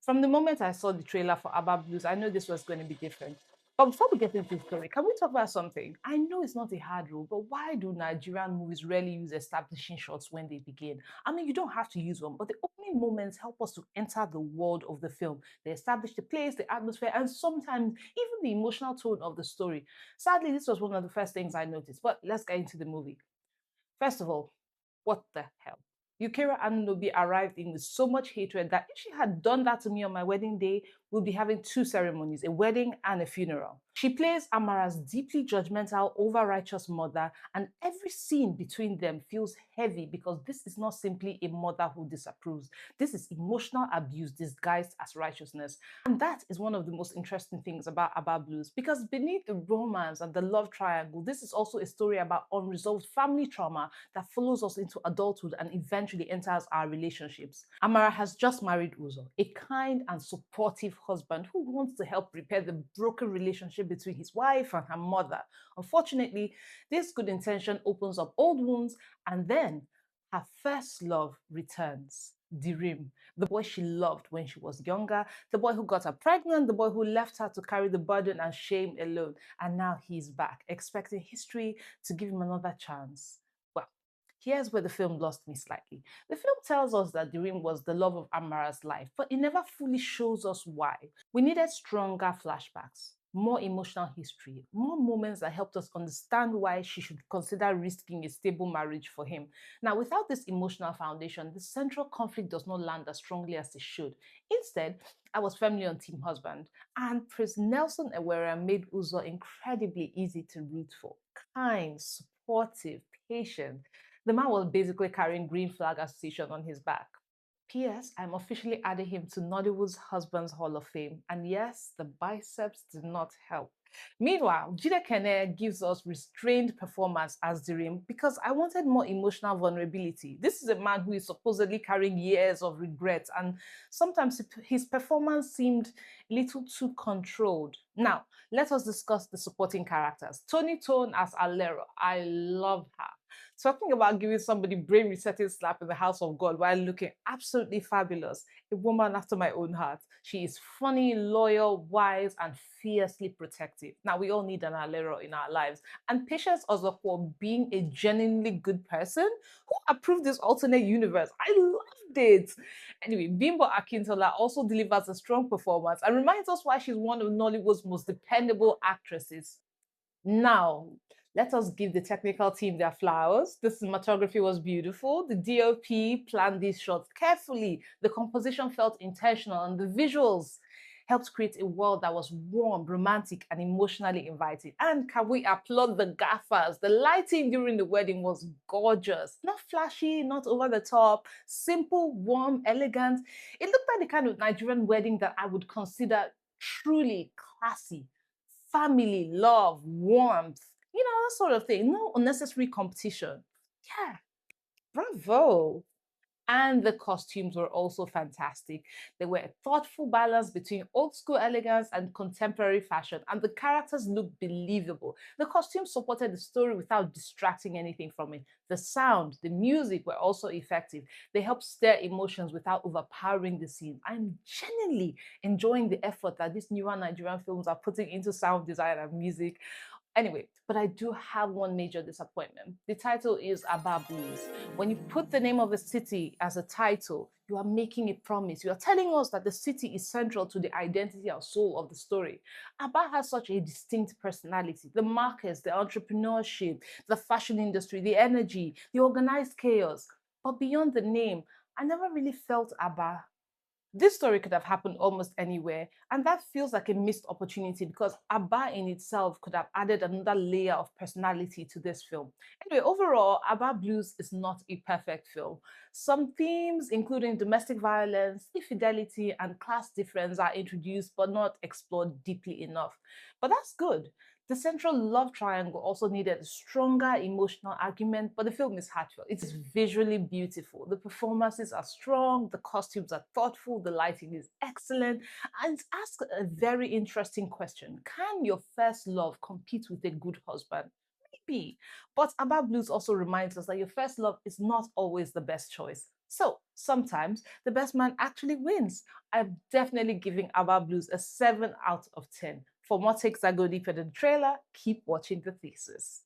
From the moment I saw the trailer for ABBA Blues, I know this was going to be different. But before we get into the story, can we talk about something? I know it's not a hard rule, but why do Nigerian movies rarely use establishing shots when they begin? I mean, you don't have to use one, but the opening moments help us to enter the world of the film. They establish the place, the atmosphere, and sometimes even the emotional tone of the story. Sadly, this was one of the first things I noticed, but let's get into the movie. First of all, what the hell? Yukira Anunobi arrived in with so much hatred that if she had done that to me on my wedding day, we'll be having two ceremonies, a wedding and a funeral. She plays Amara's deeply judgmental, over-righteous mother, and every scene between them feels heavy because this is not simply a mother who disapproves. This is emotional abuse disguised as righteousness. And that is one of the most interesting things about Abba Blues because beneath the romance and the love triangle, this is also a story about unresolved family trauma that follows us into adulthood and eventually enters our relationships. Amara has just married Uzo, a kind and supportive husband who wants to help repair the broken relationship between his wife and her mother. Unfortunately, this good intention opens up old wounds, and then her first love returns. Dirim, the boy she loved when she was younger, the boy who got her pregnant, the boy who left her to carry the burden and shame alone. And now he's back, expecting history to give him another chance. Well, here's where the film lost me slightly. The film tells us that Dirim was the love of Amara's life, but it never fully shows us why. We needed stronger flashbacks, more emotional history, more moments that helped us understand why she should consider risking a stable marriage for him. Now, without this emotional foundation, the central conflict does not land as strongly as it should. Instead, I was firmly on Team Husband, and Prince Nelson Ewera made Uzo incredibly easy to root for. Kind, supportive, patient. The man was basically carrying Green Flag Association on his back. P.S. I'm officially adding him to Nollywood's Husbands Hall of Fame. And yes, the biceps did not help. Meanwhile, Jide Kene gives us restrained performance as Dirim because I wanted more emotional vulnerability. This is a man who is supposedly carrying years of regret, and sometimes his performance seemed a little too controlled. Now, let us discuss the supporting characters. Tony Tone as Alero. I love her. Talking about giving somebody brain resetting slap in the house of God while looking absolutely fabulous. A woman after my own heart. She is funny, loyal, wise, and fiercely protective. Now, we all need an Alero in our lives. And Patience Ozokwo being a genuinely good person who approved this alternate universe. I loved it. Anyway, Bimbo Akintola also delivers a strong performance and reminds us why she's one of Nollywood's most dependable actresses. Now, let us give the technical team their flowers. The cinematography was beautiful. The DOP planned these shots carefully. The composition felt intentional, and the visuals helped create a world that was warm, romantic, and emotionally inviting. And can we applaud the gaffers? The lighting during the wedding was gorgeous. Not flashy, not over the top, simple, warm, elegant. It looked like the kind of Nigerian wedding that I would consider truly classy. Family, love, warmth, that sort of thing. No unnecessary competition. Yeah, bravo. And the costumes were also fantastic. They were a thoughtful balance between old school elegance and contemporary fashion, and the characters looked believable. The costumes supported the story without distracting anything from it. The sound, the music were also effective. They helped stir emotions without overpowering the scene. I'm genuinely enjoying the effort that these newer Nigerian films are putting into sound design and music. Anyway, but I do have one major disappointment. The title is Aba Blues. When you put the name of a city as a title, you are making a promise. You are telling us that the city is central to the identity and soul of the story. Aba has such a distinct personality. The markets, the entrepreneurship, the fashion industry, the energy, the organized chaos. But beyond the name, I never really felt Aba. This story could have happened almost anywhere, and that feels like a missed opportunity because Abba in itself could have added another layer of personality to this film. Anyway, overall, Abba Blues is not a perfect film. Some themes, including domestic violence, infidelity, and class difference, are introduced but not explored deeply enough. But that's good. The central love triangle also needed a stronger emotional argument, but the film is heartfelt. It is visually beautiful. The performances are strong, the costumes are thoughtful, the lighting is excellent, and it asks a very interesting question. Can your first love compete with a good husband? Maybe. But Abba Blues also reminds us that your first love is not always the best choice. So, Sometimes the best man actually wins. I'm definitely giving Abba Blues a 7 out of 10. For more takes that go deeper than the trailer, keep watching The Thesis.